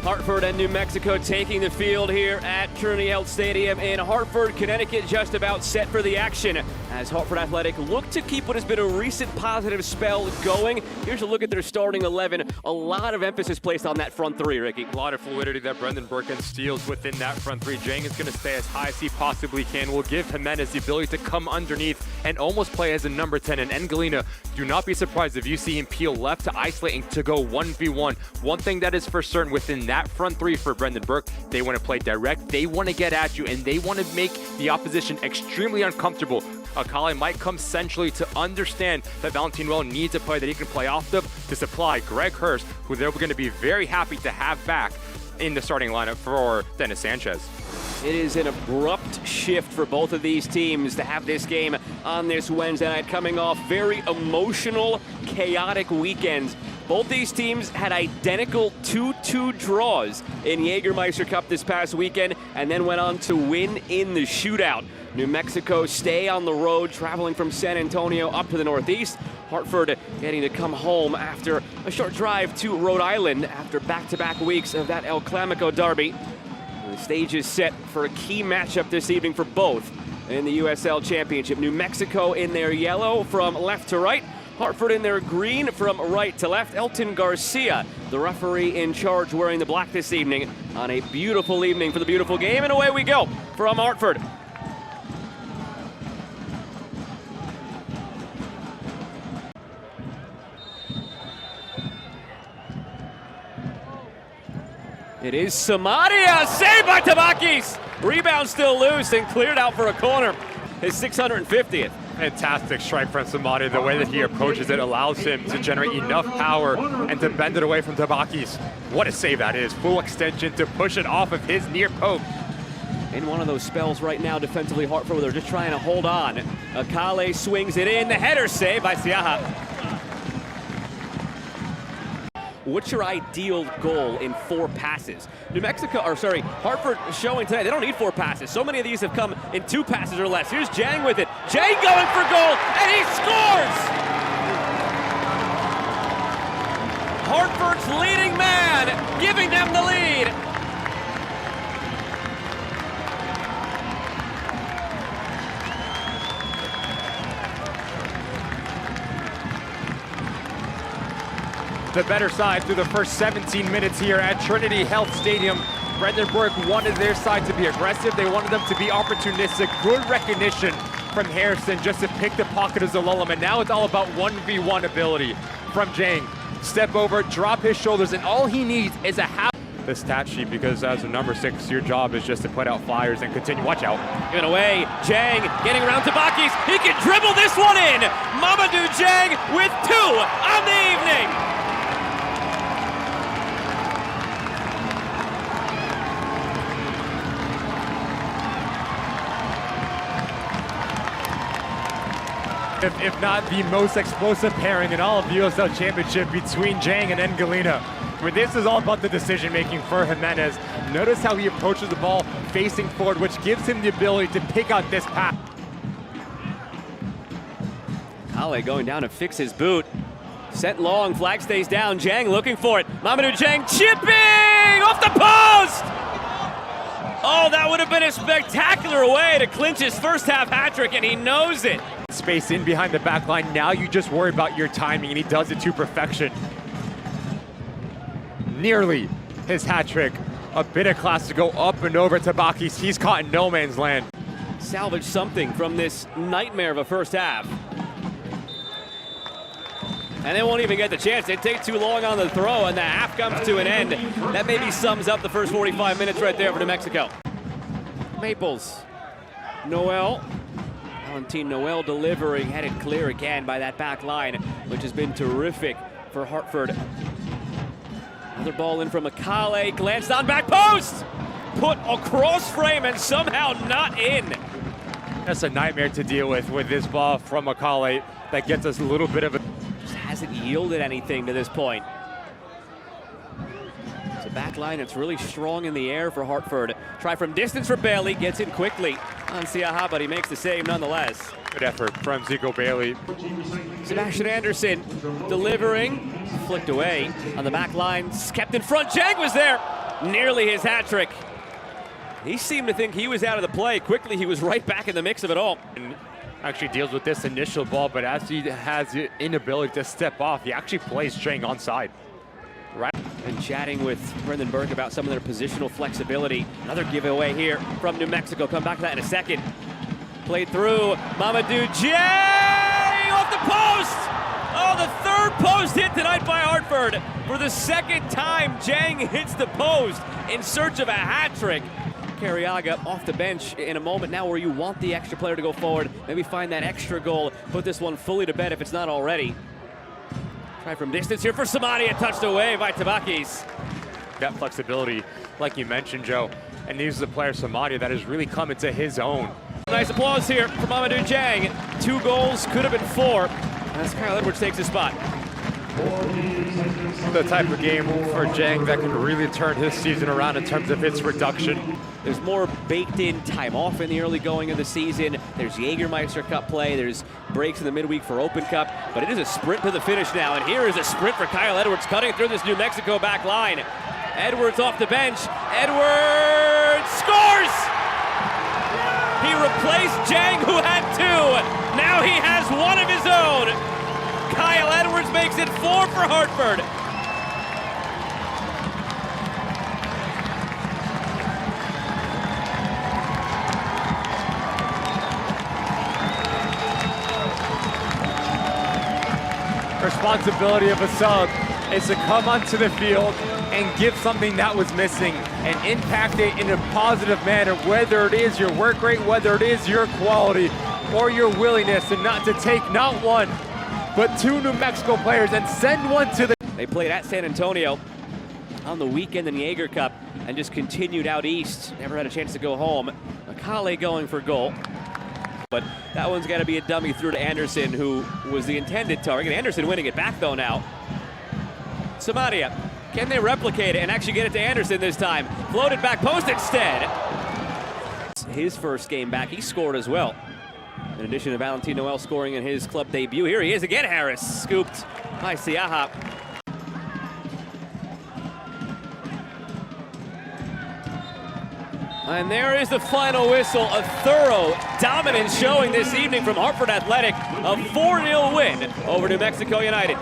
Hartford and New Mexico taking the field here at Trinity Health Stadium in Hartford, Connecticut, just about set for the action as Hartford Athletic look to keep what has been a recent positive spell going. Here's a look at their starting 11. A lot of emphasis placed on that front three, Ricky. A lot of fluidity that Brendan Burke instills within that front three. Jang is going to stay as high as he possibly can. Will give Jimenez the ability to come underneath and almost play as a number 10. And Engalina, do not be surprised if you see him peel left to isolate and to go 1v1. One thing that is for certain within that front three for Brendan Burke, they want to play direct, they want to get at you, and they want to make the opposition extremely uncomfortable. Akale might come centrally to understand that Valentin Well needs a player that he can play off of to supply Greg Hurst, who they're going to be very happy to have back in the starting lineup for Dennis Sanchez. It is an abrupt shift for both of these teams to have this game on this Wednesday night, coming off very emotional, chaotic weekends. Both these teams had identical 2-2 draws in Jägermeister Cup this past weekend and then went on to win in the shootout. New Mexico stay on the road, traveling from San Antonio up to the Northeast. Hartford getting to come home after a short drive to Rhode Island after back-to-back weeks of that El Clamico derby. The stage is set for a key matchup this evening for both in the USL Championship. New Mexico in their yellow from left to right. Hartford in their green from right to left. Elton Garcia, the referee in charge, wearing the black this evening on a beautiful evening for the beautiful game. And away we go from Hartford. It is Samaria, saved by Tabakis. Rebound still loose and cleared out for a corner. His 650th. Fantastic strike from Samadi. The way that he approaches it allows him to generate enough power and to bend it away from Tabakis. What a save that is. Full extension to push it off of his near post. In one of those spells right now defensively, Hartford, they're just trying to hold on. Akale swings it in. The header save by Siaha. What's your ideal goal in 4 passes? Hartford showing tonight they don't need 4 passes. So many of these have come in 2 passes or less. Here's Jang with it. Jang going for goal, and he scores! Hartford's leading man, giving them the lead. The better side through the first 17 minutes here at Trinity Health Stadium. Brendan Burke wanted their side to be aggressive. They wanted them to be opportunistic. Good recognition from Harrison just to pick the pocket of Zalolum. And now it's all about 1v1 ability from Jang. Step over, drop his shoulders, and all he needs is a half. The stat sheet, because as a number 6, your job is just to put out fires and continue. Watch out. Given away, Jang getting around Tabakis. He can dribble this one in. Mamadou Jang with 2 on the evening. If not the most explosive pairing in all of the USL Championship between Jang and Engalina. Where this is all about the decision-making for Jimenez. Notice how he approaches the ball facing forward, which gives him the ability to pick out this pass. Ale going down to fix his boot. Sent long, flag stays down. Jang looking for it. Mamadou Jang chipping off the post! Oh, that would have been a spectacular way to clinch his first half hat-trick, and he knows it. Space in behind the back line. Now you just worry about your timing, and he does it to perfection. Nearly his hat trick. A bit of class to go up and over Tabakis. He's caught in no man's land. Salvage something from this nightmare of a first half. And they won't even get the chance. They take too long on the throw, and the half comes to an end. That maybe sums up the first 45 minutes right there for New Mexico. Maples. Noel. Valentin Noel delivering, headed clear again by that back line, which has been terrific for Hartford. Another ball in from Akale, glanced on back post! Put across frame and somehow not in. That's a nightmare to deal with this ball from Akale that gets us a little bit of a... Just hasn't yielded anything to this point. back line, it's really strong in the air for Hartford. Try from distance for Bailey, gets in quickly on Siaha, but he makes the save nonetheless. Good effort from Zico Bailey. Sebastian Anderson delivering, flicked away on the back line, kept in front. Jang was there, nearly his hat trick. He seemed to think he was out of the play. Quickly, he was right back in the mix of it all. And actually deals with this initial ball, but as he has the inability to step off, he actually plays Jang onside. Right. And chatting with Brendan Burke about some of their positional flexibility. Another giveaway here from New Mexico. Come back to that in a second. Played through. Mamadou Jang off the post! Oh, the third post hit tonight by Hartford. For the second time, Jang hits the post in search of a hat trick. Cariaga off the bench in a moment now where you want the extra player to go forward, maybe find that extra goal, put this one fully to bed if it's not already. Try from distance here for Samaria, touched away by Tabakis. That flexibility, like you mentioned, Joe, and these are the player Samaria that has really come into his own. Nice applause here for Mamadou Jang. 2 goals, could have been 4, as Kyle Edwards takes his spot. The type of game for Jang that can really turn his season around in terms of its reduction. There's more baked-in time off in the early going of the season. There's Jägermeister Cup play. There's breaks in the midweek for Open Cup. But it is a sprint to the finish now. And here is a sprint for Kyle Edwards cutting through this New Mexico back line. Edwards off the bench. Edwards scores! He replaced Jang, who had 2. Now he has 1 of his own. Kyle Edwards makes it 4 for Hartford. Responsibility of a sub is to come onto the field and give something that was missing and impact it in a positive manner, whether it is your work rate, whether it is your quality, or your willingness and not to take not 1, but 2 New Mexico players and send one to the... They played at San Antonio on the weekend in the Jaeger Cup and just continued out east. Never had a chance to go home. Akale going for goal. But that one's got to be a dummy through to Anderson, who was the intended target. Anderson winning it back, though, now. Samaria, can they replicate it and actually get it to Anderson this time? Floated back post instead. His first game back, he scored as well. In addition to Valentin Noel scoring in his club debut. Here he is again, Harris. Scooped by Siaha. And there is the final whistle. A thorough, dominant showing this evening from Hartford Athletic. A 4-0 win over New Mexico United.